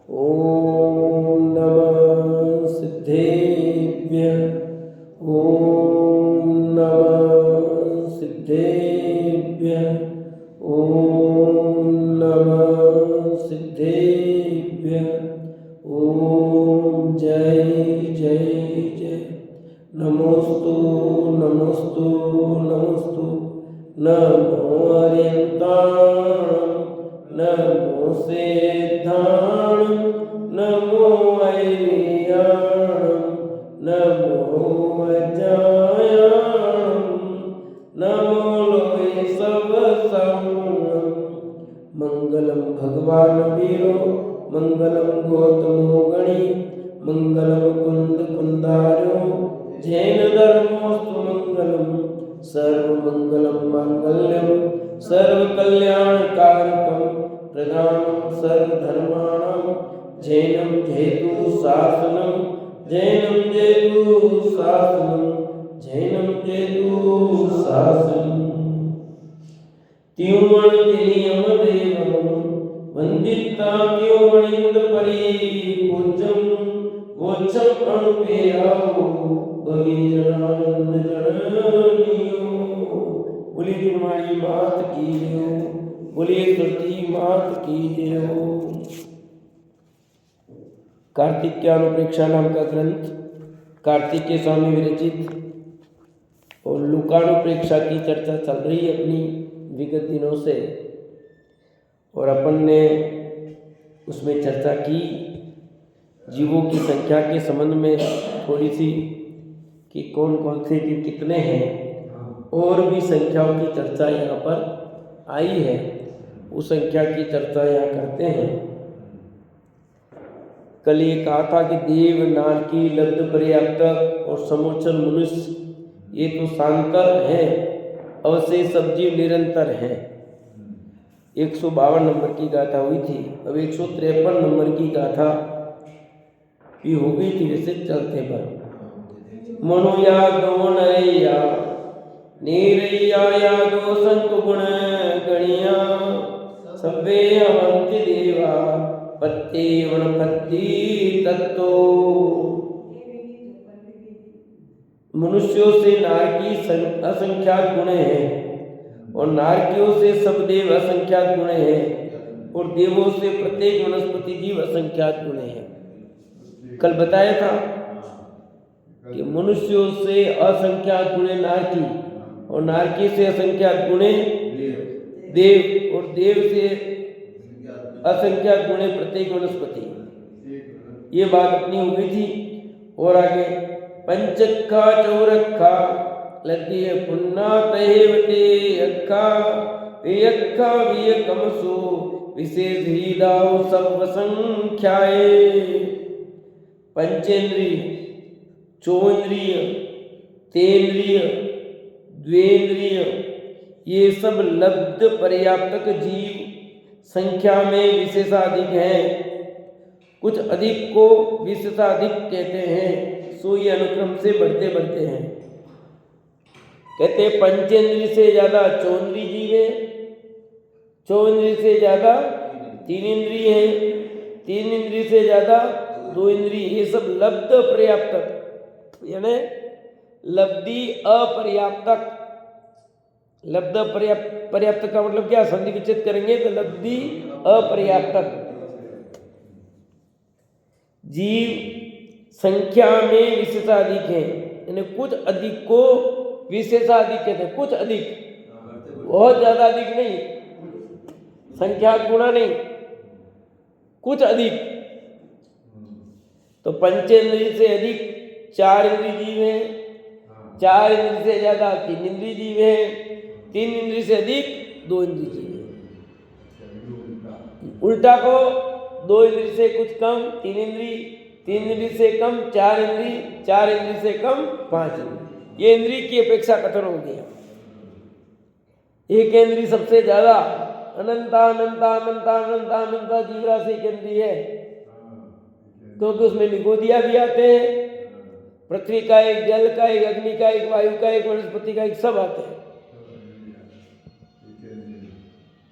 ओम नमः सिद्धेभ्यः। ओम नमः सिद्धेभ्यः। ओम नमः सिद्धेभ्यः। ओम जय जय जय। नमोस्तु नमोस्तु नमोस्तु। नमो अर्यन्ताणं नमो सिद्धाणं नमो ऐर्याणं नमो वज्रायाणं नमो लोये सवसंणं। मंगलम भगवान वीरो मंगलम गौतमो गणी मंगलम कुंद कुंदारो जैन धर्मोस्तु मंगलम सर्वमंगलम मांगल्यम सर्वकल्याणकारकम प्रधानम सर्वधर्माणां जैनम जयतु शासनम जैनम जयतु शासनम जैनम जयतु शासनम। त्योमणिनियम देवं वंदिता त्योमणिंद परिपूज्यं वोच्चं अणुपेयाओ भगीजनानंद जननियो। बोली तुम्हारी मात की जय। बोलिए तुलसी मात की जय। कार्तिक के अनुप्रेक्षा नाम का ग्रंथ कार्तिक के स्वामी विरचित और लुकानुप्रेक्षा की चर्चा चल रही है अपनी विगत दिनों से। और अपन ने उसमें चर्चा की जीवों की संख्या के संबंध में थोड़ी सी कि कौन कौन से जीव कितने हैं, और भी संख्याओं की चर्चा यहाँ पर आई है। उस संख्या की चर्चा यहाँ करते हैं। कल ये कहा था कि देव नारकी लब्ध पर्याप्तक और समोचन मनुष्य ये तो शांतर हैं, अवशेष सब जीव निरंतर हैं। 152 नंबर की गाथा हुई थी। अब 153 नंबर की गाथा भी हो गई थी वैसे चलते पर। मनुया दो नैया नीरैया यादो संक गुण गणिया सभ्य अवंति देवा पत्ते वनपत्ति तत्तो। मनुष्यों से नारकी असंख्यात गुण हैं और नारकियों से सब देव असंख्यात गुण हैं और देवों से प्रत्येक वनस्पति जीव असंख्यात गुण हैं। कल बताया था कि मनुष्यों से असंख्यात गुणे नारकी और नारकी से असंख्यात गुणे देव और देव से असंख्यात गुणे प्रत्येक वनस्पति। ये बात अपनी हो गई थी। और आगे पंचक्खा चौरक्खा लद्दी पुन्ना तहेवते अक्खा वियक्खा वियकमसो विशेष ही दाव सब संख्याए। पंचेंद्रिय चौन्द्रिय तेन्द्रिय द्वेन्द्रिय ये सब लब्ध पर्याप्तक जीव संख्या में विशेषाधिक हैं। कुछ अधिक को विशेषाधिक कहते हैं, सो ये अनुक्रम से बढ़ते बढ़ते हैं। कहते हैं पंचेंद्रिय से ज्यादा चौन्द्रिय जीव है, चौन्द्रिय से ज्यादा तीन इंद्रिय है, तीन इंद्रिय से ज्यादा दो इंद्रिय। ये सब लब्ध पर्याप्तक यानी लब्धि अपर्याप्तक। लब्ध पर्याप्तक का मतलब क्या, संधि विच्छेद करेंगे तो लब्धि अपर्याप्तक जीव संख्या में विशेषाधिक है। यानी कुछ अधिक को विशेषाधिक कहते हैं। कुछ अधिक, बहुत ज्यादा अधिक नहीं, संख्या गुणा नहीं, कुछ अधिक। तो पंचेंद्रिय से अधिक चार इंद्रिय जीव हैं, चार इंद्रिय से ज्यादा तीन इंद्रिय जीव हैं, तीन इंद्रिय से अधिक दो इंद्रिय जीव हैं। उल्टा को दो इंद्रिय से कुछ कम तीन इंद्रिय, तीन इंद्रिय से कम चार इंद्रिय, चार इंद्रिय से कम पांच इंद्रिय। ये इंद्रिय की अपेक्षा कथन हो गया। एक इंद्रिय सबसे ज्यादा अनंता अनंता अनंता अनंता अनंता जीवराशि एक इंद्रिय है, क्योंकि उसमें निगोदिया भी आते हैं। पृथ्वी का एक, जल का एक, अग्नि का एक, वायु का एक, वनस्पति का एक, सब आते हैं।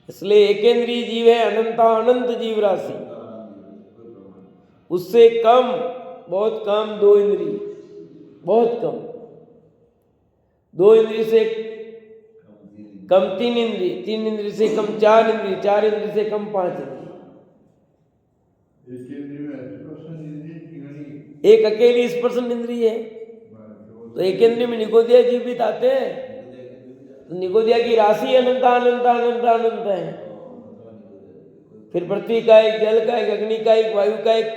इसलिए एकेंद्रीय जीव है अनंता अनंत जीव राशि। उससे कम, बहुत कम 2 इंद्री, बहुत कम 2 इंद्री से कम 3 इंद्री, 3 इंद्री से कम 4 इंद्री, 4 इंद्री से कम 5 इंद्री। एक अकेली स्पर्शन इंद्री है, तो एक इंद्री में निगोदिया जीवित आते हैं। तो निगोदिया की राशि अनंत अनंत अनंत अनंत है। फिर पृथ्वी का एक, जल का एक, अग्नि का एक, वायु का एक,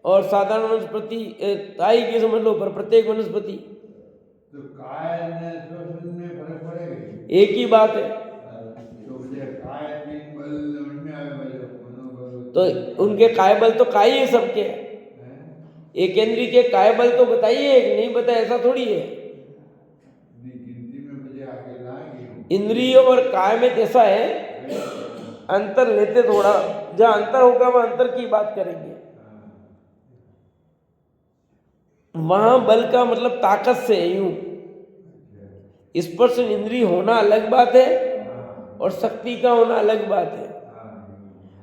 और साधारण वनस्पति ताई की समझ लो, पर प्रत्येक वनस्पति तो काय में श्वसन में फर्क पड़ेगा। एक ही बात है। तो मुझे काय तीन बल उनमें आए बल मनोबल, तो उनके काय बल तो काय है सबके, एक इंद्री के काय बल तो बताइए, एक नहीं बताए ऐसा थोड़ी है। गिनती में मुझे आगे लाएंगे। इंद्रियों और काय में कैसा है, अंतर लेते थोड़ा, जहाँ अंतर होगा वह अंतर की बात करेंगे। वहां बल का मतलब ताकत से, यूं स्पर्श इंद्री होना अलग बात है और शक्ति का होना अलग बात है।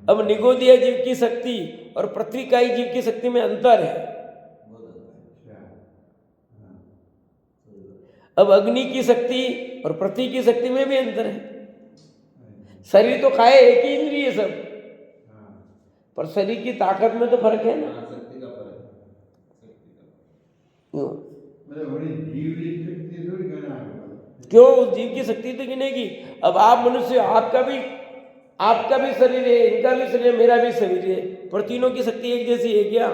अब निगोदिया जीव की शक्ति और पृथ्वीकाई जीव की शक्ति में अंतर है। अब अग्नि की शक्ति और पृथ्वी की शक्ति में भी अंतर है। शरीर तो खाए एक ही इंद्रिय सब, पर शरीर की ताकत में तो फर्क है ना। क्यों उस जीव की शक्ति तो गिनेगी। अब आप मनुष्य, आपका भी शरीर है, इनका भी शरीर है, मेरा भी शरीर है, पर तीनों की शक्ति एक जैसी है क्या?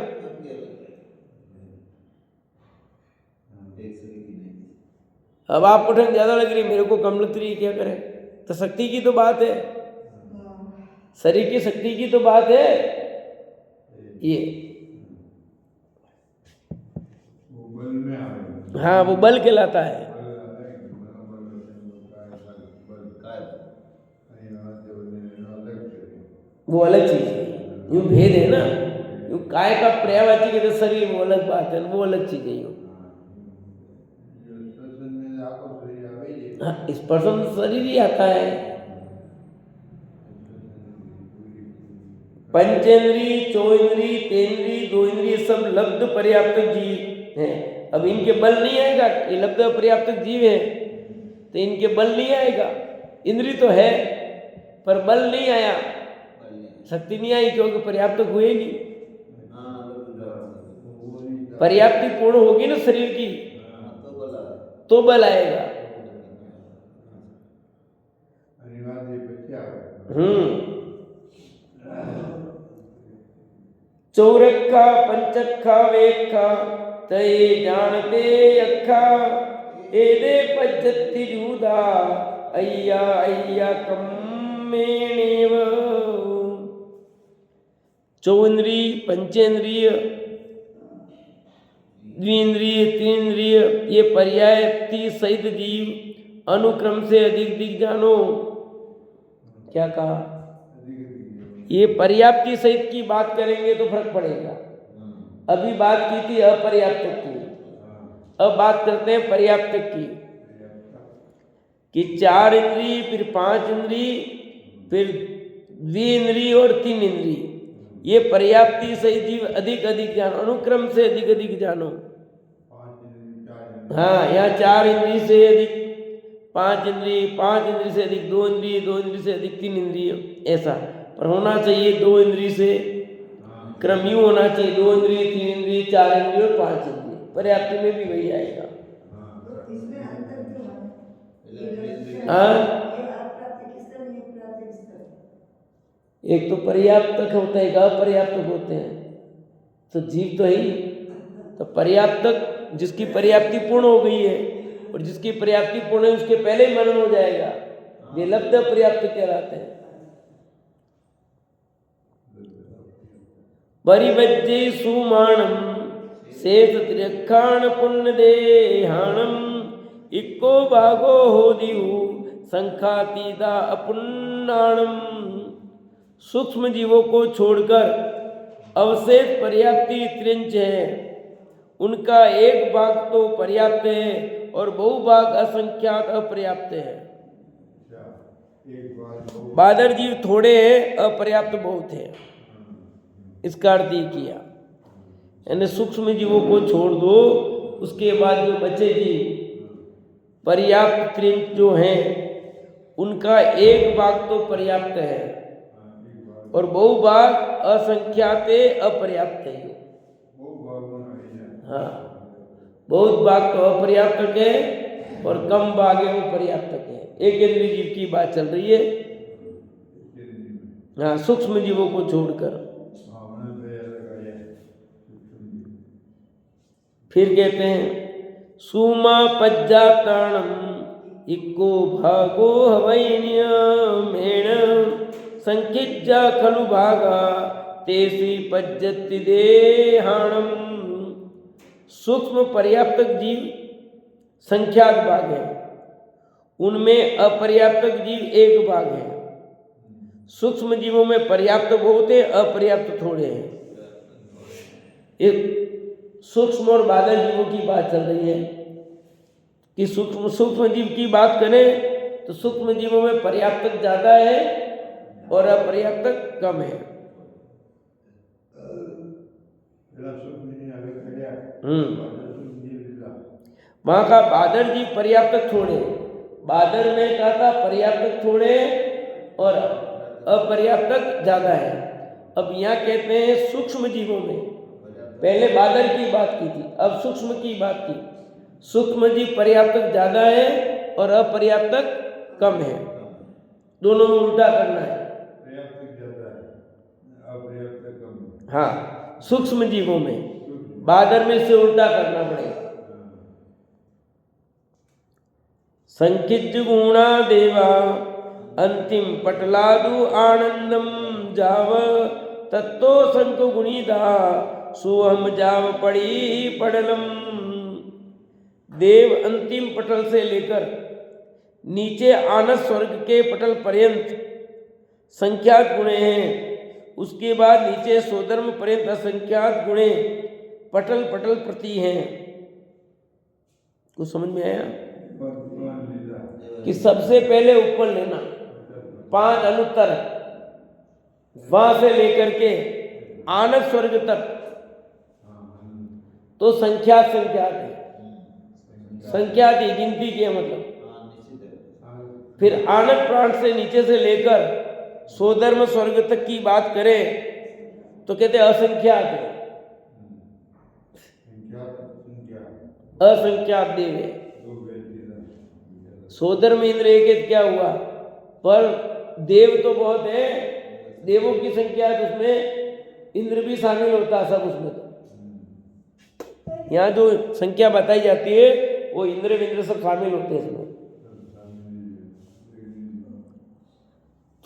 अब आपको ठंड ज्यादा लग रही, मेरे को कम लग रही है, क्या करें? तो शक्ति की तो बात है, शरीर की शक्ति की तो बात है। ये हाँ, वो बल कहलाता है। वो अलग चीज है, यूं भेद है ना। यूं काय का पर्यायवाची कहते शरीर, वो अलग बात है, वो अलग चीज है। यूं हाँ, स्पर्शन शरीर ही आता है। पंचेंद्री, चौइंद्री, तेंद्री, दो इंद्री सब लब्ध पर्याप्त जीव हैं। अब इनके बल नहीं आएगा, ये लब्ध पर्याप्त जीव है तो इनके बल नहीं आएगा। इंद्री तो है पर बल नहीं आया, शक्ति नहीं आई, क्योंकि पर्याप्त हुए नहीं। पर्याप्ति पूर्ण होगी ना शरीर की, तो बल आएगा। चौरखा पंचखा वेखा तये जानते अखा, एदे पज्जति जूदा अय्या अय्या कम्मेनेव। चौइंद्रिय, पंचेंद्रिय, द्विंद्रिय, तीन्द्रिय, ये पर्यायति सहित जीव अनुक्रम से अधिक जानो। क्या कहा? ये पर्याप्ति सहित की बात करेंगे तो फर्क पड़ेगा। अभी बात की थी अपर्याप्त की, अब बात करते हैं पर्याप्त की। कि 4 इंद्रिय, फिर 5 इंद्रिय, फिर द्विंद्रिय और 3 इंद्रिय, ये पर्याप्ति सहित जीव अधिक जानो, अनुक्रम से अधिक जानो। हाँ, यहाँ 4 इंद्रिय से अधिक 5 इंद्रिय, 5 इंद्रिय से अधिक 2 इंद्रिय, 2 इंद्रिय से अधिक 3 इंद्रिय, ऐसा। पर होना चाहिए 2 इंद्रिय से, क्रम यूं होना चाहिए 2 इंद्रिय, 3 इंद्रिय, 4 इंद्रिय और 5 इंद्रिय। पर्याप्ति में भी वही आएगा। इसमें अंतर क्यों है? एक तो पर्याप्तक होता है, एक अपर्याप्तक होते हैं। तो जीव तो ही, तो पर्याप्तक जिसकी पर्याप्ति पूर्ण हो गई है, और जिसकी पर्याप्ति पूर्ण है उसके पहले ही मनन हो जाएगा, ये लब्ध पर्याप्त कहलाते हैं। परिवज्जे सुमाणम शेष त्रिखाण पुण्य देहाणम, इक्को भागो हो दिहु संखातीदा अपुन्नाणम। सूक्ष्म जीवों को छोड़कर अवशेष पर्याप्ति त्रिंच है, उनका एक भाग तो पर्याप्त है और बहुभाग असंख्यात अपर्याप्त है। बादर जीव थोड़े हैं, अपर्याप्त बहुत है, इसका अर्थ ये किया। यानी सूक्ष्म जीवों को छोड़ दो, उसके बाद जो बचेगी पर्याप्त क्रिम जो हैं उनका एक भाग तो पर्याप्त है और बहु भाग असंख्याते अपर्याप्त है। हाँ, बहुत भाग तो अपर्याप्त है और कम भाग है वो पर्याप्त है। एक इंद्रिय जीव की बात चल रही है, हाँ, सूक्ष्म जीवों को छोड़कर। फिर कहते हैं सुमा पज्जातणम इको भागो हवैन्यमेण संकिज्जा खलु भागा तेसी पज्जति देहाणम। सूक्ष्म पर्याप्तक जीव संख्यात भाग है, उनमें अपर्याप्तक जीव एक भाग है। सूक्ष्म जीवों में पर्याप्त बहुत है, अपर्याप्त थोड़े हैं। एक सूक्ष्म और बादल जीवों की बात चल रही है कि सूक्ष्म जीव की बात करें तो सूक्ष्म जीवों में पर्याप्तक ज्यादा है और अपर्याप्तक कम है। वहां का बादल जीव पर्याप्तक थोड़े, बादल में कहा था पर्याप्तक थोड़े और अपर्याप्तक ज्यादा है। अब यहाँ कहते हैं सूक्ष्म जीवों में, पहले बादल की बात की थी, अब सूक्ष्म की बात की। सूक्ष्म जीव पर्याप्तक ज्यादा है और अपर्याप्तक कम है, दोनों में उल्टा करना है। हाँ, सूक्ष्म जीवों में, बादल में से उल्टा करना पड़ेगा। संकित गुणा देवा अंतिम पटलादु आनंदम जाव तत्तो संक गुणीदा सुहम जाव पड़ी पडलम। देव अंतिम पटल से लेकर नीचे आनस स्वर्ग के पटल पर्यंत संख्यात गुणे हैं, उसके बाद नीचे सोधर्म पर्यंत असंख्यात गुणे पटल पटल प्रति हैं। कुछ समझ में आया कि सबसे पहले ऊपर लेना 5 अनुत्तर, वहां से लेकर के आनस स्वर्ग तक तो संख्यात है, संख्यात ही गिनती की है मतलब। फिर आनंद प्राण से नीचे से लेकर सोधर्म स्वर्ग तक की बात करें तो कहते असंख्यात है, असंख्यात देव है। सोधर्म इंद्र एक क्या हुआ, पर देव तो बहुत है, देवों की संख्या है, उसमें इंद्र भी शामिल होता है सब उसमें। तो यहाँ जो संख्या बताई जाती है वो इंद्र विंद्र सब शामिल होते हैं इसमें।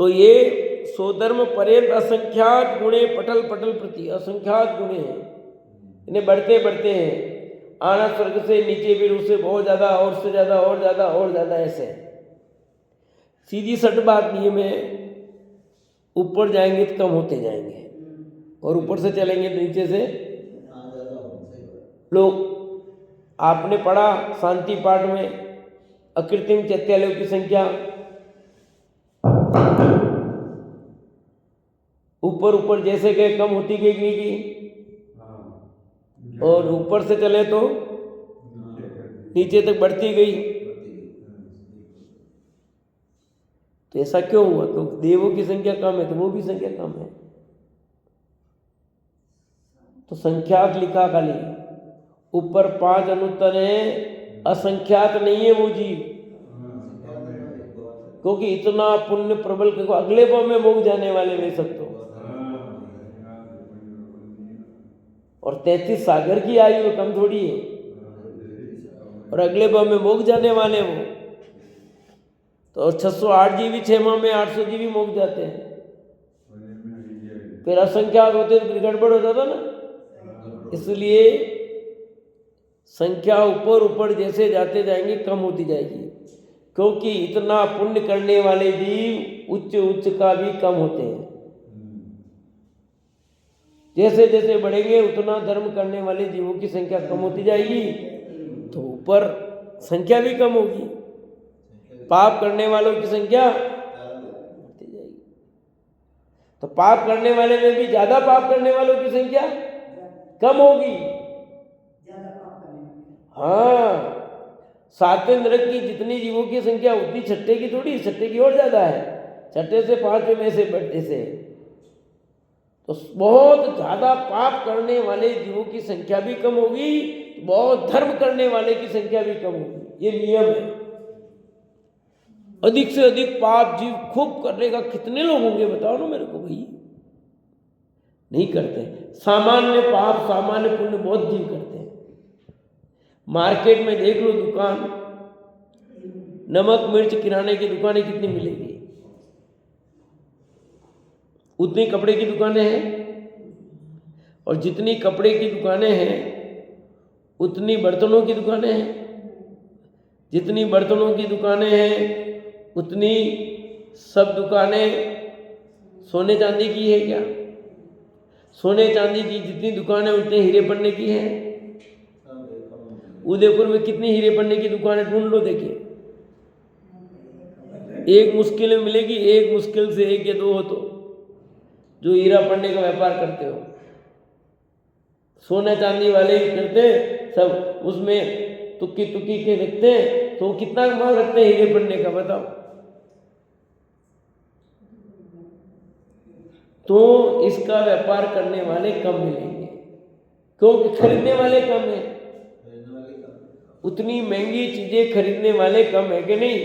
तो ये सोधर्म पर्यंत असंख्यात गुणे पटल पटल प्रति, असंख्यात गुणे हैं, इन्हें बढ़ते बढ़ते हैं। आना स्वर्ग से नीचे भी उससे बहुत ज्यादा और से ज्यादा और ज्यादा और ज्यादा, ऐसे सीधी सट बात नहीं है। में ऊपर जाएंगे तो कम होते जाएंगे और ऊपर से चलेंगे तो नीचे से लोग। आपने पढ़ा शांति पाठ में अकृत्रिम चैत्यालयों की संख्या, ऊपर ऊपर जैसे गए कम होती गई की, और ऊपर से चले तो नीचे तक बढ़ती गई। तो ऐसा क्यों हुआ? तो देवों की संख्या कम है तो वो भी संख्या कम है। तो संख्यात लिखा खाली, ऊपर 5 अनुत्तर है, असंख्यात नहीं है वो जीव, क्योंकि इतना पुण्य प्रबल को अगले भाव में मोग जाने वाले वे सब तो। और 33 सागर की आयु कम थोड़ी है, और अगले भाव में मोग जाने वाले वो तो। 608 जीवी 6 माह में 800 जीवी मोग जाते हैं। फिर असंख्यात होते तो गड़बड़ हो जाता ना। इसलिए संख्या ऊपर ऊपर जैसे जाते जाएंगे कम होती जाएगी, क्योंकि इतना पुण्य करने वाले जीव उच्च उच्च का भी कम होते हैं। जैसे जैसे बढ़ेंगे उतना धर्म करने वाले जीवों की संख्या कम होती जाएगी, तो ऊपर संख्या भी कम होगी, पाप करने वालों की संख्या बढ़ती जाएगी। तो पाप करने वाले में भी ज्यादा पाप करने वालों की संख्या कम होगी। ज्यादा पाप करने में। हाँ, सातवें नरक की जितनी जीवों की संख्या उतनी छठे की थोड़ी, छठे की और ज्यादा है, छठे से पांचवें में से बढ़ते से। तो बहुत ज्यादा पाप करने वाले जीवों की संख्या भी कम होगी, बहुत धर्म करने वाले की संख्या भी कम होगी। ये नियम है। अधिक से अधिक पाप जीव खूब करने का कितने लोग होंगे बताओ ना मेरे को भाई। नहीं करते। सामान्य पाप सामान्य पुण्य बहुत जीव करते हैं। मार्केट में देख लो, दुकान, नमक मिर्च किराने की दुकानें कितनी मिलेगी, उतनी कपड़े की दुकानें हैं, और जितनी कपड़े की दुकानें हैं उतनी बर्तनों की दुकानें हैं, जितनी बर्तनों की दुकानें हैं उतनी सब दुकानें सोने चांदी की है क्या? सोने चांदी की जितनी दुकानें उतने हीरे पन्ने की हैं। उदयपुर में कितनी हीरे पन्ने की दुकानें ढूंढ लो, देखिए एक मुश्किल में मिलेगी, एक मुश्किल से एक या दो हो तो जो हीरा पन्ने का व्यापार करते हो। सोना चांदी वाले ही करते सब, उसमें तुक्की तुक्की के रखते, तो कितना माल रखते हैं हीरे पन्ने का बताओ। तो इसका व्यापार करने वाले कम मिलेंगे, क्योंकि खरीदने वाले कम है। उतनी महंगी चीजें खरीदने वाले कम है कि नहीं?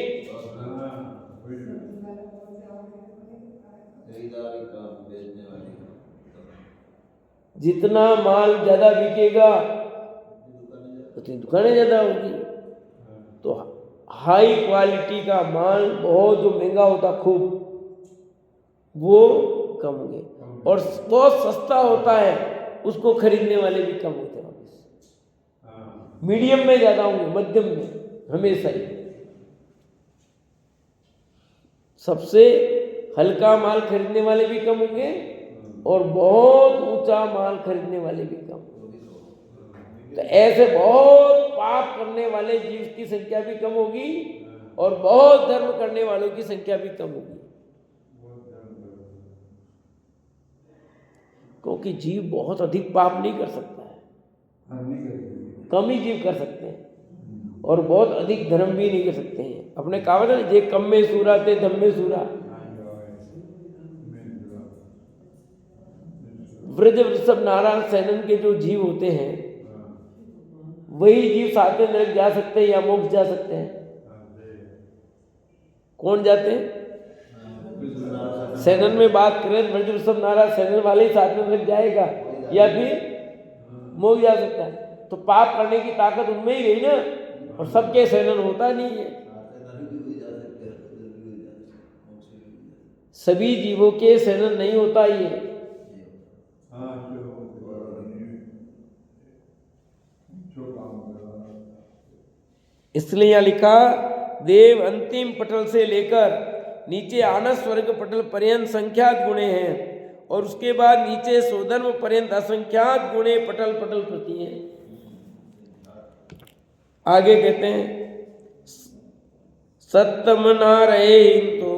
जितना माल ज्यादा बिकेगा उतनी दुकानें ज्यादा होगी। तो हाई क्वालिटी का माल बहुत जो महंगा होता खूब, वो कम होंगे, और बहुत सस्ता होता है उसको खरीदने वाले भी कम होते हैं। मीडियम में ज्यादा होंगे, मध्यम में हमेशा ही। सबसे हल्का माल खरीदने वाले भी कम होंगे और बहुत ऊंचा माल खरीदने वाले भी कम होंगे। तो ऐसे बहुत पाप करने वाले जीव की संख्या भी कम होगी और बहुत धर्म करने वालों की संख्या भी कम होगी, क्योंकि जीव बहुत अधिक पाप नहीं कर सकता है, कम ही जीव कर सकते हैं, और बहुत अधिक धर्म भी नहीं कर सकते हैं। अपने कहावत है, जे कम में सूरा ते धम में सूरा। वृद्ध वृषभ नारायण सैनन के जो जीव होते हैं वही जीव सातवें नरक जा सकते हैं या मोक्ष जा सकते हैं। कौन जाते हैं? सैनन में बात करें, वृद्ध वृषभ नारायण सैनन वाले ही सातवें नरक जाएगा या फिर मोक्ष जा सकता है। तो पाप करने की ताकत उनमें ही रही ना, और सबके सैनन होता नहीं है। सभी जीवों के सैनन नहीं होता ये। इसलिए यहाँ लिखा, देव अंतिम पटल से लेकर नीचे आनस स्वर्ग पटल पर्यंत संख्यात गुणे हैं, और उसके बाद नीचे सोधर्म पर्यंत असंख्यात गुणे पटल पटल प्रति हैं। आगे कहते हैं, सत्तम नारये तो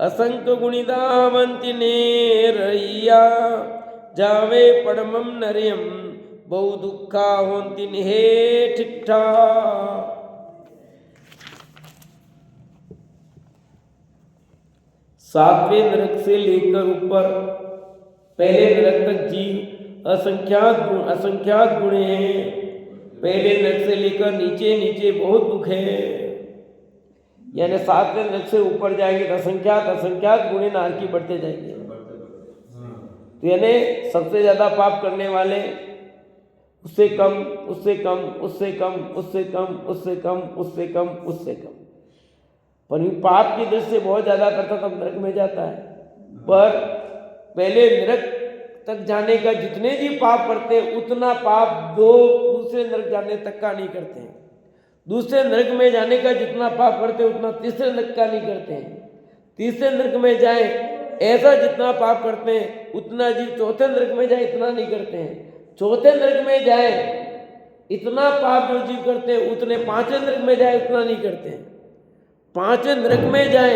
असंख्य गुणिदावंति ने रैया, जावे पड़मम नरियम बहु दुखा होंति निहे ठिठा। सातवें नरक से लेकर ऊपर पहले नरक तक जीव असंख्यात गुणे हैं। पहले नरक से लेकर नीचे नीचे बहुत दुख है, यानी सातवें नरक से ऊपर जाएंगे तो असंख्यात गुणे नारकी बढ़ते जाएंगे। तो यानी सबसे ज्यादा पाप करने वाले उससे कम, उससे कम, उससे कम, उससे कम, उससे कम, उससे कम, उससे कम। पर पाप की दृष्टि से बहुत ज्यादा करता तब नरक में जाता है। पर पहले नरक तक जाने का जितने भी पाप करते हैं उतना पाप दूसरे नरक जाने तक का नहीं करते हैं। दूसरे नरक में जाने का जितना पाप करते हैं उतना तीसरे नरक का नहीं करते हैं। तीसरे नरक में जाए ऐसा जितना पाप करते हैं उतना जीव चौथे नरक में जाए इतना नहीं करते हैं। चौथे नरक में जाए इतना पाप जो जीव करते हैं उतने पांचवें नरक में जाए उतना नहीं करते हैं। पांचवें नरक में जाए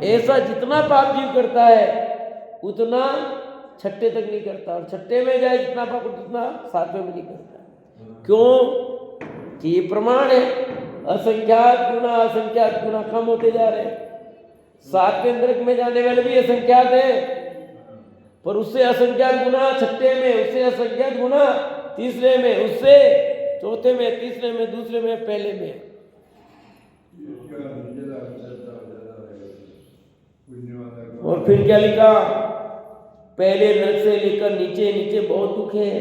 ऐसा जितना पाप जीव करता है उतना छठे तक नहीं करता, और छठे में जाए जितना पाप उतना सातवें में नहीं करता। क्यों? कि ये प्रमाण है, असंख्यात गुना कम होते जा रहे हैं। सातवें नरक में जाने वाले भी असंख्यात है, पर उससे असंख्यात गुना छठे में, उससे असंख्यात गुना तीसरे में, उससे चौथे में, तीसरे में, दूसरे में, पहले में। और फिर क्या लिखा? पहले नरक से लेकर नीचे नीचे बहुत दुख है।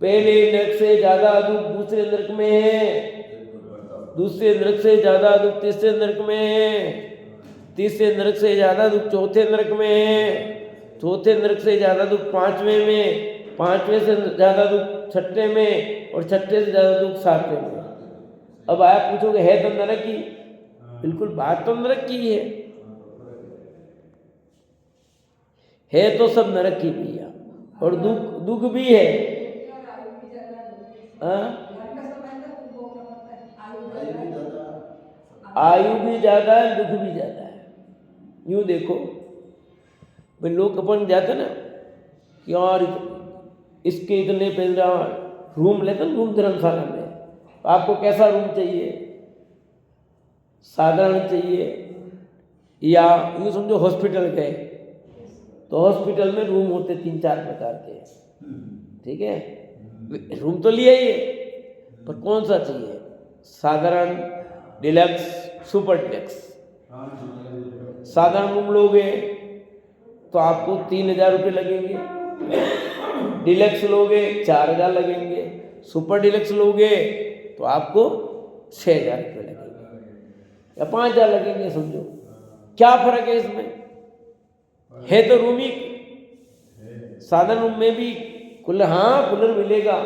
पहले नरक से ज्यादा दुख दूसरे नरक में है, दूसरे नरक से ज्यादा दुख तीसरे नरक में है, तीसरे नरक से ज्यादा दुख चौथे नरक में है, चौथे नरक से ज्यादा दुख पांचवें में, पांचवें से ज्यादा दुख छठे में, और छठे से ज्यादा दुख सातवें में। अब आप पूछोगे है तो नरक की? बिल्कुल, बात तो नरक की है तो सब नरक की भैया, और दुख भी है। आयु भी ज्यादा है, दुख भी ज्यादा है। यूं देखो भाई, लोग अपन जाते ना कि यार इसके इतने पैसा, रूम लेते ना रूम धर्मशाला में, आपको कैसा रूम चाहिए? साधारण चाहिए, या यूँ समझो हॉस्पिटल गए तो हॉस्पिटल में रूम होते 3-4 प्रकार के, ठीक है? रूम तो लिया ही है, पर कौन सा चाहिए? साधारण, डिलक्स, सुपर डिलक्स। साधारण रूम लोगे तो आपको 3,000 रुपये लगेंगे, डिलक्स लोगे 4,000 लगेंगे, सुपर डिलक्स लोगे तो आपको 6,000 रुपये लगेंगे या 5,000 लगेंगे। समझो क्या फर्क है इसमें? है तो रूम ही। साधारण रूम में भी कूलर, हाँ कूलर मिलेगा,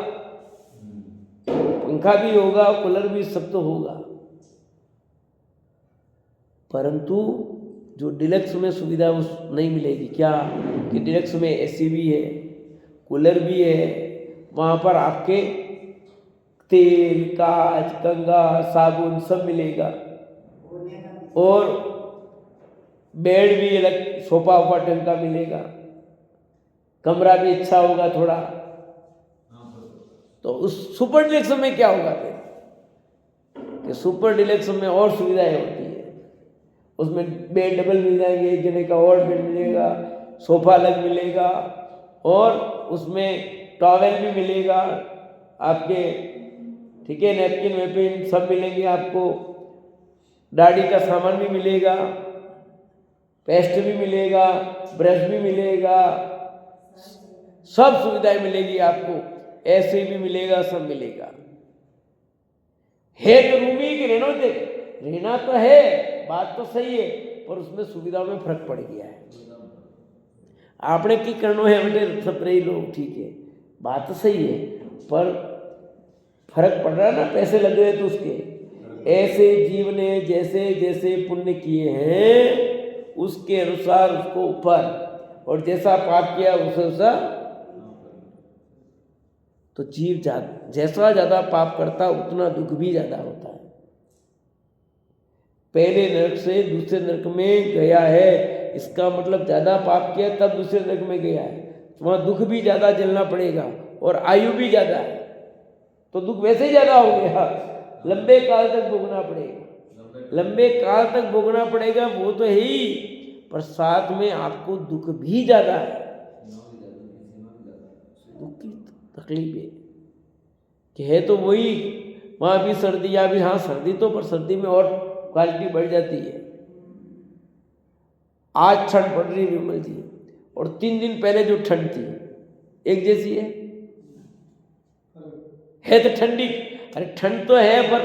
पंखा भी होगा, कूलर भी, सब तो होगा, परंतु जो डिलक्स में सुविधा उस नहीं मिलेगी। क्या कि डिलक्स में एसी भी है, कूलर भी है, वहाँ पर आपके तेल, कांच, कंघा, साबुन सब मिलेगा, और बेड भी अलग, सोफा वोफा ढंग का मिलेगा, कमरा भी अच्छा होगा थोड़ा। तो उस सुपर डिलक्स में क्या होगा फिर? कि सुपर डिलक्स में और सुविधाएं होती है, उसमें बेड डबल मिल जाएंगे, एक जने का और बेड मिलेगा, सोफा अलग मिलेगा, और उसमें टॉवेल भी मिलेगा आपके, ठीक है? नैपकिन वैपकिन सब मिलेंगे आपको, दाढ़ी का सामान भी मिलेगा, पेस्ट भी मिलेगा, ब्रश भी मिलेगा, सब सुविधाएं मिलेगी आपको, ऐसे भी मिलेगा, सब मिलेगा। है तो रूमी की रहना तो है, बात तो सही है, पर उसमें सुविधाओं में फर्क पड़ गया है। आपने की करना है बेटे, सब रही लोग, ठीक है, बात तो सही है, पर फर्क पड़ रहा है ना, पैसे लग रहे तो उसके। ऐसे जीव ने जैसे जैसे पुण्य किए हैं उसके अनुसार उसको ऊपर, और जैसा पाप किया उस अनुसार। तो जीव जैसा ज्यादा पाप करता उतना दुख भी ज्यादा होता है। पहले नरक से दूसरे नरक में गया है, इसका मतलब ज्यादा पाप किया तब दूसरे नरक में गया है, वहां दुख भी ज्यादा झेलना पड़ेगा, और आयु भी ज्यादा है, तो दुख वैसे ही ज्यादा हो गया, लंबे काल तक भोगना पड़ेगा, लंबे काल तक भोगना पड़ेगा, वो तो है ही, पर साथ में आपको दुख भी ज्यादा है, दुख की तकलीफ है कि है तो वही, वहां भी सर्दी, या भी हाँ सर्दी तो, पर सर्दी में और क्वालिटी बढ़ जाती है। आज ठंड पड़ रही विमल जी, और 3 दिन पहले जो ठंड थी एक जैसी है तो ठंडी, अरे ठंड तो है, पर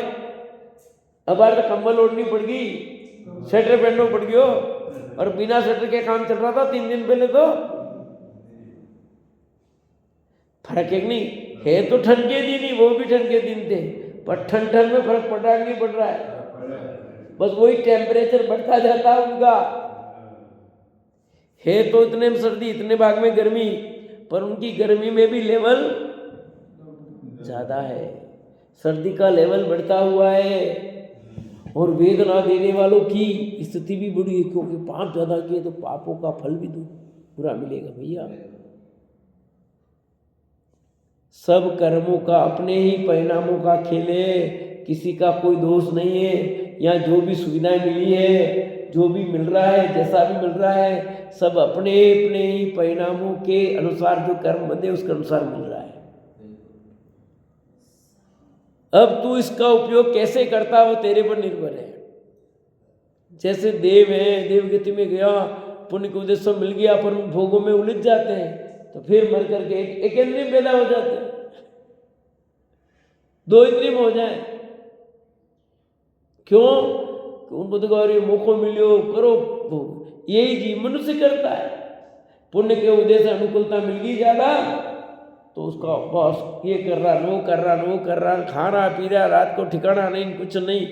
अब तो कंबल ओढ़नी पड़ गई, स्वेटर पहनना पड़ गयो, और बिना स्वेटर के काम चल रहा था 3 दिन पहले। तो फर्क है नहीं? है तो ठंड के दिन ही, वो भी ठंड के दिन थे, पर ठंड में फर्क पड़ रहा है, नहीं पड़ रहा है, बस वही टेम्परेचर बढ़ता जाता है उनका। है तो इतने में सर्दी, इतने भाग में गर्मी, पर उनकी गर्मी में भी लेवल ज्यादा है, सर्दी का लेवल बढ़ता हुआ है, और वेदना देने वालों की स्थिति भी बुरी है, क्योंकि पाप ज्यादा किए तो पापों का फल भी पूरा मिलेगा भैया। सब कर्मों का अपने ही परिणामों का खेल है, किसी का कोई दोष नहीं है। यहाँ जो भी सुविधाएं मिली है, जो भी मिल रहा है, जैसा भी मिल रहा है, सब अपने अपने ही परिणामों के अनुसार जो कर्म बंधे उसके अनुसार मिल रहा है। अब तू इसका उपयोग कैसे करता वो तेरे पर निर्भर है। जैसे देव है, देवगति में गया, पुण्य के उद्देश्य मिल गया, पर उन भोगों में उलझ जाते हैं, तो फिर मर करके एक इंद्रिय पैदा हो जाते हैं, दो इंद्रिय हो जाए। क्यों? उनको तो अरे मौको मिलो करो भोग। यही जीव मनुष्य करता है। पुण्य के उद्देश्य अनुकूलता मिल गई ज्यादा, तो उसका बस ये कर रहा, वो कर रहा, वो कर रहा, खा रहा पी रहा, रात को ठिकाना नहीं, कुछ नहीं,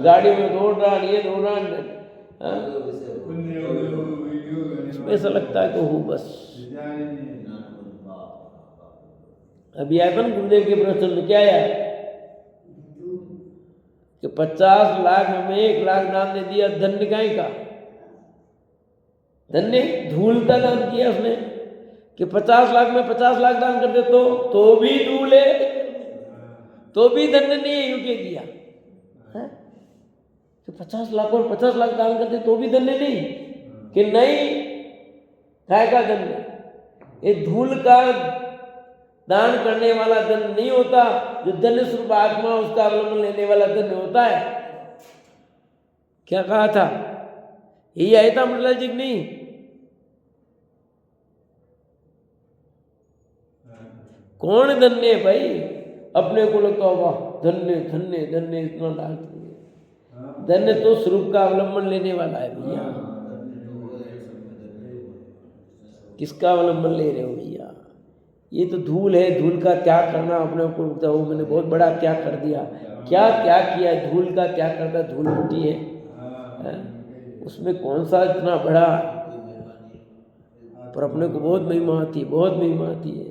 गाड़ी में दौड़ रहा, ये दौड़ रहा, ऐसा लगता है कि हो बस। अभी आया था ना गुरुदेव के प्रवचन में, क्या आया कि 50 लाख में 1 लाख दान दे दिया, धन्य काय का? धन्य धूल का दान किया उसने कि 50 लाख में 50 लाख दान कर दे तो भी धूल है, तो भी धन्य नहीं है। यूं किया है कि 50 लाख और 50 लाख दान कर दे तो भी धन्य नहीं, कि नहीं काय का धन्य? ये धूल का दान करने वाला धन नहीं होता, जो धन्य स्वरूप आत्मा उसका अवलंबन लेने वाला धन्य होता है। क्या कहा था? यही आया था अमृतलाल जी की नहीं? कौन धन्य है भाई? अपने को लगता होगा धन्य धन्य धन्य, इतना डाल धन्य तो स्वरूप का अवलंबन लेने वाला है भैया। किसका अवलंबन ले रहे हो भैया? ये तो धूल है, धूल का त्याग करना अपने को लगता है वो मैंने बहुत बड़ा त्याग कर दिया। क्या त्याग किया? धूल का त्याग करता, धूल मिट्टी है, उसमें कौन सा इतना बड़ा, पर अपने को बहुत महिमा आती है, बहुत महिमा आती है।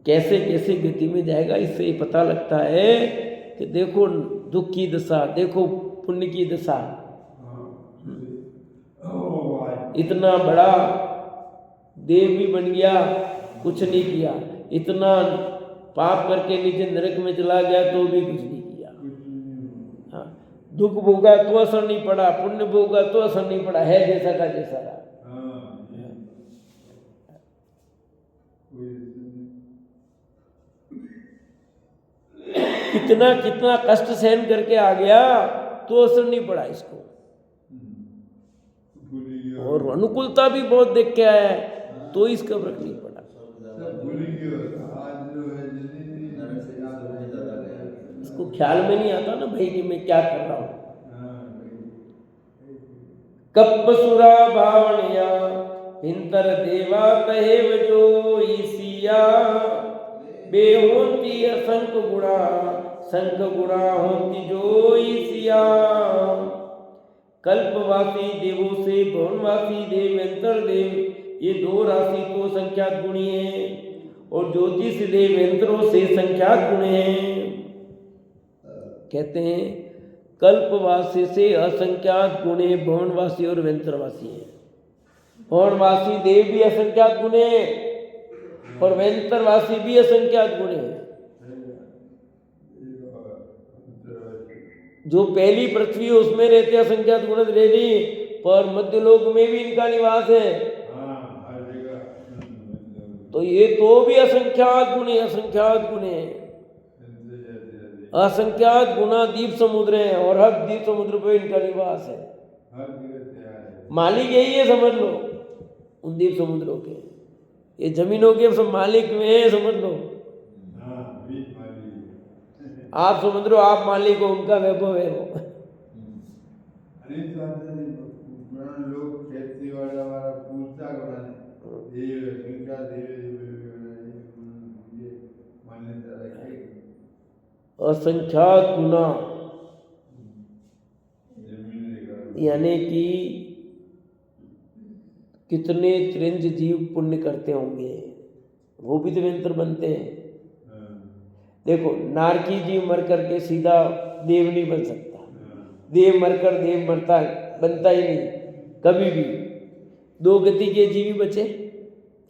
कैसे कैसे गति में जाएगा, इससे ही पता लगता है कि देखो दुख की दशा, देखो पुण्य की दशा। इतना बड़ा देव भी बन गया, कुछ नहीं किया, इतना पाप करके नीचे नरक में चला गया तो भी कुछ नहीं किया। हाँ, दुख भोगा तो असर नहीं पड़ा, पुण्य भोगा तो असर नहीं पड़ा, है जैसा का जैसा रहा। कितना कितना कष्ट सहन करके आ गया तो असर नहीं पड़ा इसको, और अनुकूलता भी बहुत देख के आया है तो इसका फर्क नहीं पड़ा। इसको ख्याल में नहीं आता ना भाई कि मैं क्या कर रहा हूं। कपसुरा भावनिया हिंतर देवा कहे जो ईसिया, बेहोती असंख गुणा संख गुणा होती जो ईसिया। कल्पवासी देवों से भवनवासी देव यंत्र देव, ये 2 राशि तो संख्यात गुणी है, और ज्योतिष देव यंत्रों से संख्यात गुण है। कहते हैं कल्पवासी से असंख्यात गुण है, भवनवासी और यंत्रवासी है। भवनवासी देव भी असंख्यात गुण है और यंत्रवासी भी असंख्यात गुण है। जो पहली पृथ्वी है उसमें रहते असंख्यात गुण रेडी, पर मध्य लोक में भी इनका निवास है। तो ये तो भी असंख्यात गुण है, असंख्यात गुण है। असंख्यात गुना दीप समुद्र है, और हर दीप समुद्र पे इनका निवास है। मालिक यही है, समझ लो उन दीप समुद्रों के। ये जमीनों के सब मालिक में है, समझ लो। आप समझ लो आप मालिक हो, उनका वैभव है वो। लोग खेती वाला वाला पूछता असंख्यात गुना, यानी कि कितने त्रिंज जीव पुण्य करते होंगे, वो भी तो यंत्र बनते हैं। देखो नारकी जीव मर करके सीधा देव नहीं बन सकता, देव मरकर देव बनता ही नहीं कभी भी। दो गति के जीवी बचे,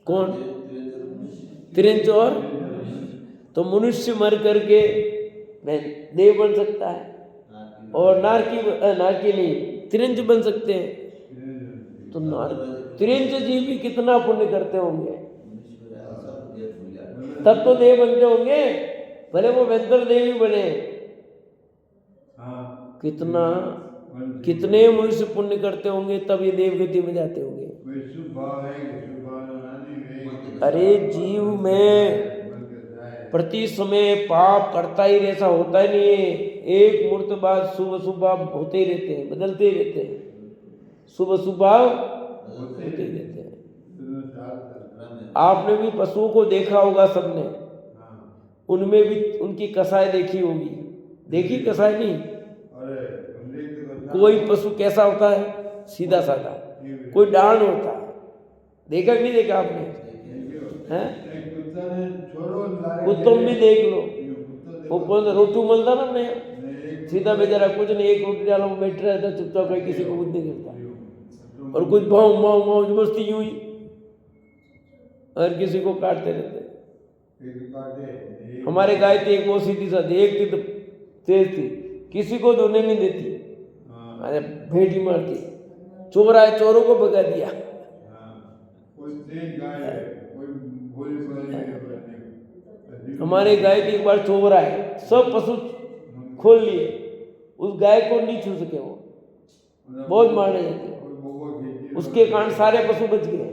कौन? त्रिंच और तो मनुष्य मर करके देव बन सकता है, और नारकी नहीं, त्रिंच बन सकते हैं। तो त्रिंच जीवी कितना पुण्य करते होंगे, तब तो देव बनते होंगे, भले वो वेंतर देवी बने। कितने मनुष्य पुण्य करते होंगे तब ये देवगति में जाते होंगे। अरे जीव में प्रति समय पाप करता ही ऐसा होता ही नहीं है। एक मुहूर्त बाद शुभ शुभाव होते ही रहते हैं, बदलते ही रहते हैं, शुभ शुभाव होते ही रहते हैं। आपने भी पशुओं को देखा होगा सबने, उनमें भी उनकी कसाई देखी होगी। देखी कसाई नहीं? कोई पशु कैसा होता है? सीधा साधा, कोई डांड होता है। देखा कि नहीं देखा आपने? हैं? कुत्तों में भी देख लो, वो कौन सा रोटू मलता ना अपने, सीधा बेचारा कुछ नहीं, एक रोटी डालो वो बैठ रहता चुपचाप, किसी को कुछ नहीं करता। और कुछ भाव माओ माओ जबरदस्ती यूं ही हर किसी को काटते रहते। हमारे गाय थी एक, वो सीधी साधी, एक थी तो तेज थी, किसी को धोने नहीं देती, अरे भेड़ी मारती, चोर आए चोरों को भगा दिया। हमारे गाय की एक बार चोर आए, सब पशु खोल लिए, उस गाय को नहीं छू सके, वो बहुत मारने जाते, उसके कारण सारे पशु बच गए।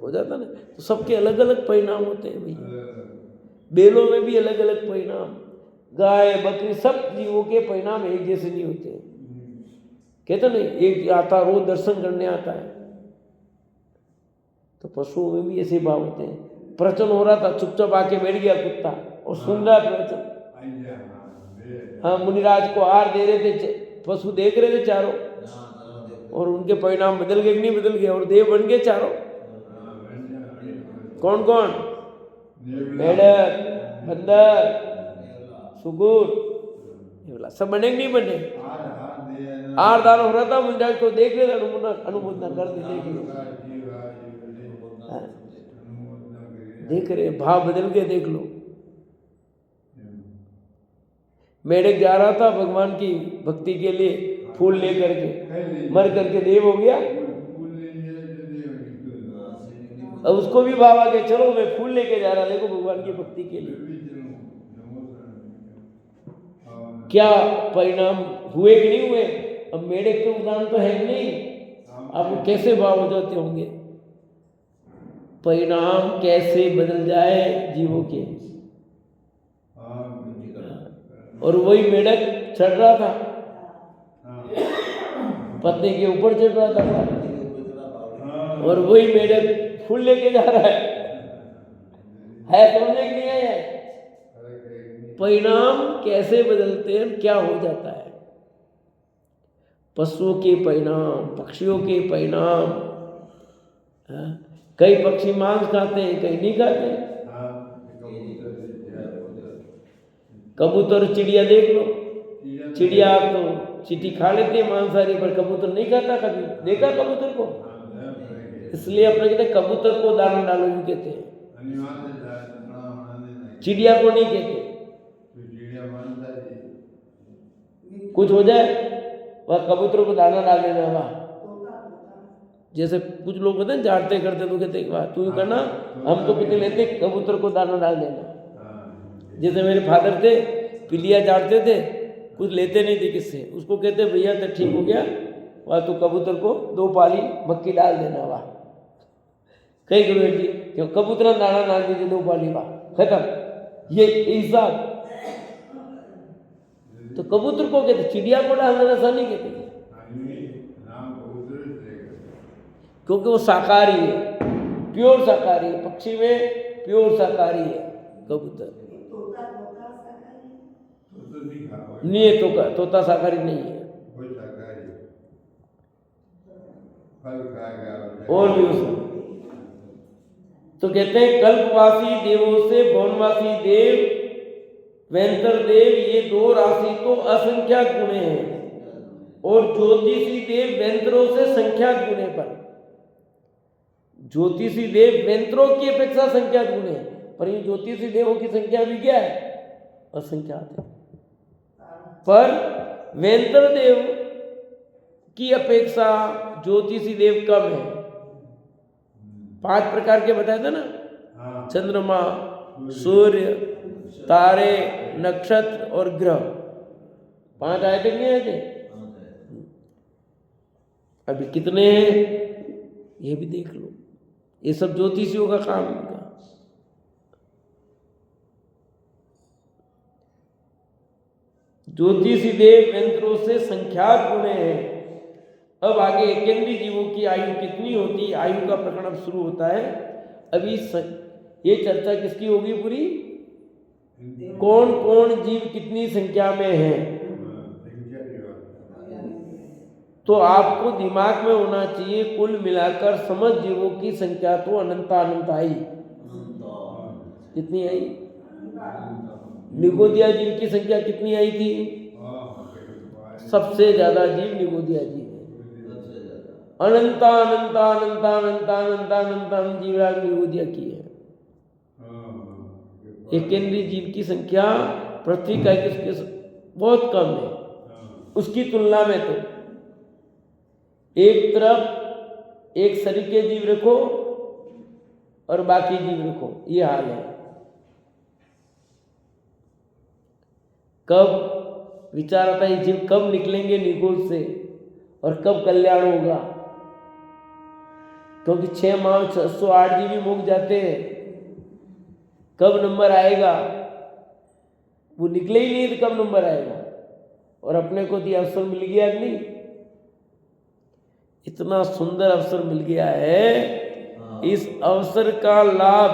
हो जाता ना, तो सबके अलग अलग परिणाम होते हैं भैया। बेलों में भी अलग अलग परिणाम, गाय बकरी सब जीवों के परिणाम एक जैसे नहीं होते। कहते नहीं, एक आता रोज दर्शन करने आता है, तो पशुओं में भी ऐसे भाव होते हैं। प्रवचन हो रहा था, चुपचाप आके बैठ गया कुत्ता और सुन रहा प्रवचन। हाँ, मुनिराज को आहार दे रहे थे, पशु देख रहे थे चारों, और उनके परिणाम बदल गए, नहीं बदल गए, और देव बन गए चारों। कौन कौन? मेढक, बंदर, सुगुर, सब बने नहीं बने? आहार दान हो रहा था, मुनिराज को देख रहे थे, अनुमोदना कर दी, देख लो, देख रहे, भाव बदल के देख लो। मेढक जा रहा था भगवान की भक्ति के लिए, फूल लेकर के, मर करके देव हो गया। अब उसको भी भाव आ गया, चलो मैं फूल लेके जा रहा, देखो भगवान की भक्ति के लिए। क्या परिणाम हुए कि नहीं हुए? अब मेढक के उदाहरण तो है नहीं, आपको कैसे भाव हो जाते होंगे, परिणाम कैसे बदल जाए जीवों के। और वही मेढक चढ़ रहा था, पत्नी के ऊपर चढ़ रहा था, और वही मेढक फूल लेके जा रहा है समझे कि नहीं है? परिणाम कैसे बदलते हैं, क्या हो जाता है। पशुओं के परिणाम, पक्षियों के परिणाम, कई पक्षी मांस खाते हैं, कई नहीं खाते। कबूतर चिड़िया देख लो, चिड़िया तो चींटी खा लेते हैं मांसाहारी, पर कबूतर नहीं खाता। कभी देखा कबूतर को? इसलिए अपने कहते हैं कबूतर को दाना डालो, यूं कहते हैं, चिड़िया को नहीं कहते। कुछ हो जाए वह कबूतर को दाना डाल देना, वाह। जैसे कुछ लोग होते हैं झाड़ते करते, तो कहते वाह तू ही करना, हम तो कुछ नहीं लेते, कबूतर को दाना डाल देना। जैसे मेरे फादर थे, पिलिया झाड़ते थे, कुछ लेते नहीं थे किससे, उसको कहते भैया तो ठीक हो गया, वह तो कबूतर को 2 पाली मक्की डाल देना, वाह। कई बेटी क्यों कबूतर दाना डाल दीजिए 2 पाली, वाह, खत्म। ये हिसाब तो कबूतर को कहते, चिड़िया को डाल देना ऐसा नहीं कहते, क्योंकि वो शाकाहारी है, प्योर शाकाहारी है। पक्षी में प्योर शाकाहारी है कबूतर, नहीं है तोता शाकाहारी नहीं है। और भी उसमें तो कहते हैं कल्पवासी देवों से भुवनवासी देव वेंतर देव, ये दो राशि तो असंख्यात गुणे हैं, और ज्योतिषी देव वेंत्रों से संख्यात गुणे पर। ज्योतिषी देव वेंत्रों की अपेक्षा संख्यात गुणे हैं, पर ये ज्योतिषी देवों की संख्या भी क्या है? असंख्यात है। पर वेंत्र देव की अपेक्षा ज्योतिषी देव कम है। 5 प्रकार के बताए थे ना, चंद्रमा, सूर्य, तारे, नक्षत्र और ग्रह। 5 आए थे, नहीं आए थे? अभी कितने हैं ये भी देख लो। ये सब ज्योतिषियों का काम है इनका। ज्योतिषी देव यंत्रों से संख्यात गुणे हैं। अब आगे केंद्रीय जीवों की आयु कितनी होती है, आयु का प्रकरण अब शुरू होता है। अभी ये चर्चा किसकी होगी पूरी? कौन कौन जीव कितनी संख्या में हैं। तो आपको दिमाग में होना चाहिए कुल मिलाकर समस्त जीवों की संख्या तो अनंत आई। कितनी आई? निगोदिया जीव की संख्या कितनी आई थी? सबसे ज्यादा जीव निगोदिया जीव है। अनंत जीवराज निगोदिया की है। ये केंद्रीय जीव की संख्या पृथ्वी का बहुत कम है। उसकी तुलना में तो एक तरफ एक सरीके जीव रखो और बाकी जीव रखो, ये हाल है। कब विचार आता है ये जीव कब निकलेंगे निगोद से और कब कल्याण होगा? क्योंकि 6 माह 608 जीव भी मुक जाते हैं। कब नंबर आएगा? वो निकले ही नहीं तो कब नंबर आएगा? और अपने को तो अवसर मिल गया कि नहीं? इतना सुंदर अवसर मिल गया है, इस अवसर का लाभ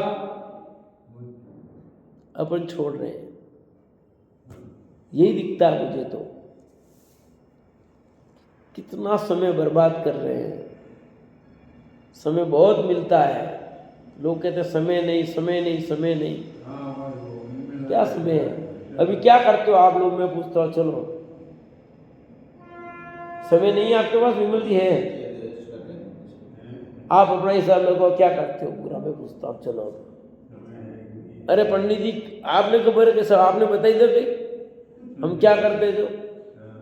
अपन छोड़ रहे हैं। यही दिखता है मुझे तो, कितना समय बर्बाद कर रहे हैं। समय बहुत मिलता है, लोग कहते हैं समय नहीं समय नहीं समय नहीं। क्या समय है? अभी क्या करते हो आप लोग? मैं पूछता हूँ, चलो समय नहीं है आपके पास? विमल जी है, आप अपना हिसाब लगाओ, क्या करते हो पूरा? मैं पूछता हूँ, चलो। अरे पंडित जी आपने खबर है सब आपने बताई दे भाई, हम क्या करते जो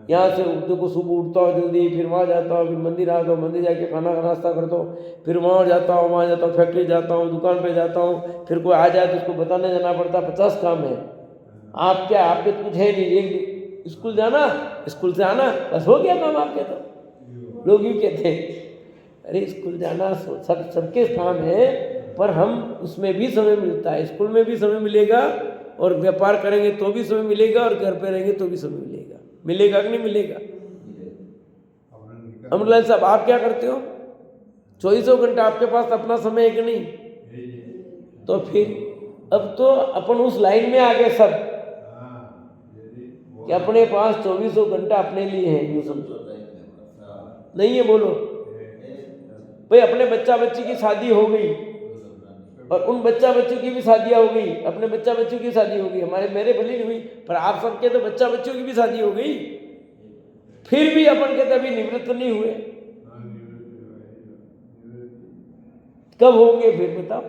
यहाँ से देखो, सुबह उठता हूँ जल्दी, फिर वहाँ जाता हूँ, फिर मंदिर आता हूँ, मंदिर जाके खाना का नाश्ता करता हूँ, फिर वहाँ जाता हूँ, फैक्ट्री जाता हूँ, दुकान पे जाता हूँ, फिर कोई आ जाए तो उसको बताने जाना पड़ता, 50 काम है। आप क्या, आपके तो कुछ है नहीं, एक स्कूल जाना, स्कूल से आना, बस हो गया काम आपके। तो लोग यूँ कहते हैं, अरे स्कूल जाना सबके काम है, पर हम उसमें भी समय मिलता है, स्कूल में भी समय मिलेगा, और व्यापार करेंगे तो भी समय मिलेगा, और घर पे रहेंगे तो भी समय मिलेगा। मिलेगा कि नहीं मिलेगा? अमरलाल साहब आप क्या करते हो? 24 घंटा आपके पास अपना समय है कि नहीं? तो फिर अब तो अपन उस लाइन में आ गए सब कि अपने पास 24 घंटा अपने लिए है। यूँ समझो, नहीं है? बोलो भाई, अपने बच्चा बच्ची की शादी हो गई, और उन बच्चा बच्चों की भी शादियां हो गई, अपने बच्चा बच्चों की शादी हो गई, हमारे मेरे भले नहीं हुई, पर आप सबके तो बच्चा बच्चों की भी शादी हो गई। फिर भी अपन के तभी निवृत्त नहीं हुए। कब होंगे फिर बताओ?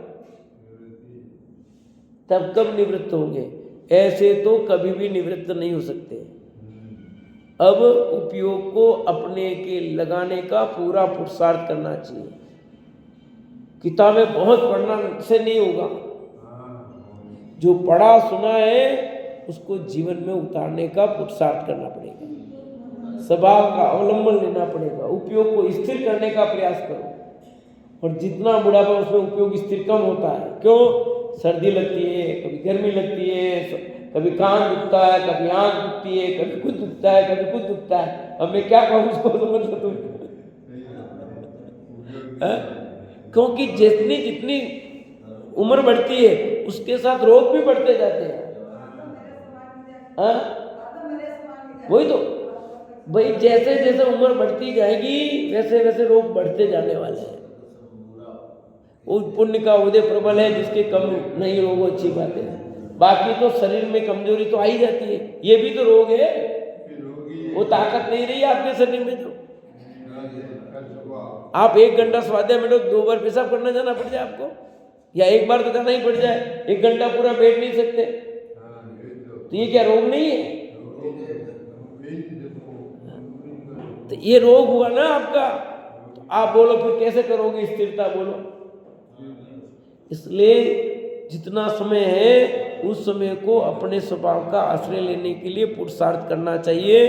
तब कब निवृत्त होंगे? ऐसे तो कभी भी निवृत्त नहीं हो सकते। अब उपयोग को अपने के लगाने का पूरा पुरुषार्थ करना चाहिए। किताबें बहुत पढ़ना से नहीं होगा, जो पढ़ा सुना है उसको जीवन में उतारने का पुरुषार्थ करना पड़ेगा, स्वभाव का अवलंबन लेना पड़ेगा, उपयोग को स्थिर करने का प्रयास करो। और जितना बुढ़ापा उसमें उपयोग स्थिर कम होता है। क्यों? सर्दी लगती है, कभी गर्मी लगती है, कभी कान दुखता है, कभी आँख दुखती है, कभी कुछ दुखता है, कभी कुछ दुखता है। अब मैं क्या कहूँ उसको, समझ लो तुम। क्योंकि जितनी जितनी उम्र बढ़ती है उसके साथ रोग भी बढ़ते जाते हैं। वही तो भाई, जैसे जैसे उम्र बढ़ती जाएगी वैसे वैसे रोग बढ़ते जाने वाले हैं। वो पुण्य का उदय प्रबल है, जिसके कम नहीं रोग, अच्छी बात है। बाकी तो शरीर में कमजोरी तो आ ही जाती है, ये भी तो रोग है। फिर रोगी वो ताकत नहीं रही आपके शरीर में जो कर चुका। आप 1 घंटा स्वाध्याय में 2 बार पेशाब करना जाना पड़ जाए आपको, या 1 बार तो जाना ही पड़ जाए, 1 घंटा पूरा बैठ नहीं सकते, हाँ ये तो ये क्या रोग नहीं है? रोगी तो ये रोग हुआ ना आपका। तो आप बोलो फिर कैसे करोगे स्थिरता, बोलो। इसलिए जितना समय है उस समय को अपने स्वभाव का आश्रय लेने के लिए पुरुषार्थ करना चाहिए,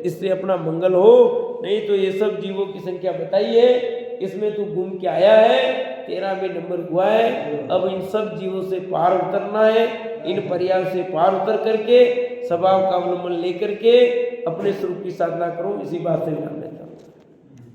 इससे अपना मंगल हो। नहीं तो ये सब जीवों की संख्या बताई है, इसमें तू घूम के आया है, 13वें नंबर हुआ है। अब इन सब जीवों से पार उतरना है, इन पर्याय से पार उतर करके स्वभाव का अवलंबन लेकर के अपने स्वरूप की साधना करो। इसी बात से